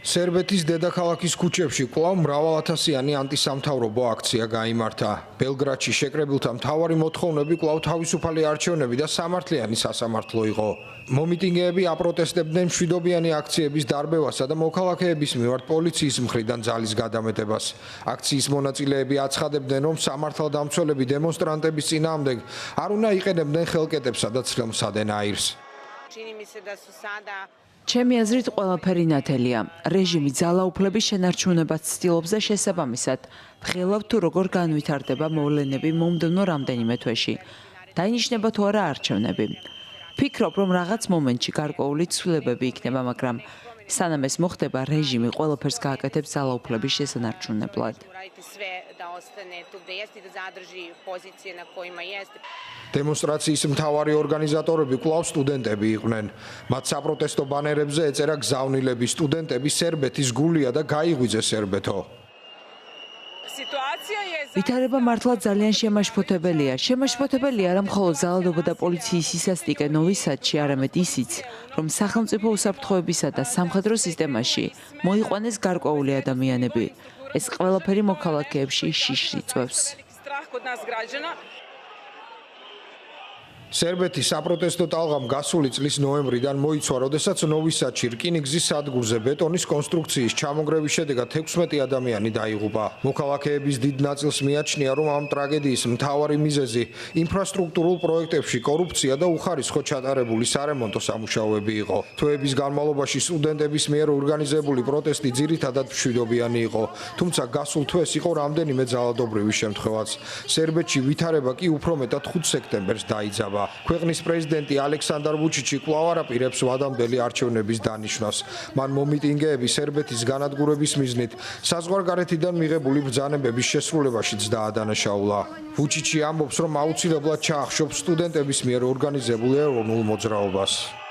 სერბეთის დედაქალაქის ქუჩებში კვლავ მრავალათასიანი ანტისამთავრობო აქცია გაიმართა. ბელგრადში შეკრებილთა მთავარი მოთხოვნები კვლავ თავისუფალი არჩევნები და სამართლიანი სასამართლო იყო. მომიტინგეები აპროტესტებდნენ მშვიდობიანი აქციების დარბევასა და მოქალაქეების მიმართ პოლიციის მხრიდან ძალის გადამეტებას. აქციის მონაწილეები აცხადებდნენ, რომ სამართალდამცველები დემონსტრანტების წინააღმდეგ არ უნდა იყენებდნენ ხელკეტებსა და ცხელმსადენ აირს. ჩემი აზრით ყველაფერი ნათელია. რეჟიმი ძალაუფლების შენარჩუნებას ცდილობს და შესაბამისად ვხილავთ თუ როგორ განვითარდება მოვლენები მომდევნო რამდენიმე თვეში. დაინიშნება თუ არა არჩევნები. ვფიქრობ, რომ რაღაც მომენტში გარკვეული ცვლილებები იქნება, მაგრამ სანამ ეს მოხდება, რეჟიმი ყველაფერს გააკეთებს ძალაუფლების შესანარჩუნებლად. დემონსტრაციის მთავარი ორგანიზატორები კვლავ სტუდენტები იყვნენ. მათ საპროტესტო ბანერებზე ეწერა გზავნილები სტუდენტები სერბეთის გულია და გაიღვიძე სერბეთო. ვითარება მართლა ძალიან შემაშფოთებელია. შემაშფოთებელია არა მხოლოდ ძალადობა და პოლიციის სისასტიკე ნოვისადში, არამედ ისიც, რომ სახელმწიფო უსაფრთხოებისა და სამხედრო სისტემაში მოიყვანეს გარკვეული ადამიანები. ეს ყველაფერი მოქალაქეებში შიშს იწვევს. სერბეთის საპროტესტო ტალღამ გასული წლის ნოემბრიდან მოიცვა, როდესაც ნოვისადში რკინიგზის სადგურზე ბეტონის კონსტრუქციის ჩამონგრევის შედეგად 16 ადამიანი დაიღუპა. მოქალაქეების დიდ ნაწილს მიაჩნია, რომ ამ ტრაგედიის მთავარი მიზეზი ინფრასტრუქტურულ პროექტებში კორუფცია და უხარისხო ჩატარებული სარემონტო სამუშაოები იყო. თვეების განმავლობაში სტუდენტების მიერ ორგანიზებული პროტესტი ძირითადად მშვიდობიანი იყო, თუმცა გასულ თვეს იყო რამდენიმე ძალადობრივი შემთხვევაც. სერბეთში ვითარება კი უფრო მეტად 5 სექტემბერს დაიძაბა. ქვეყნის პრეზიდენტი ალექსანდრ ვუჩიჩი კვლავ არ აპირებს ვადამდელი არჩევნების დანიშვნას. მან მომიტინგეები სერბეთის განადგურების მიზნით საზღვარგარეთიდან მიღებული ბრძანებების შესრულებაშიც დაადანაშაულა. ვუჩიჩი ამბობს, რომ აუცილებლად ჩაახშობს სტუდენტების მიერ ორგანიზებულ ეროვნულ მოძრაობას.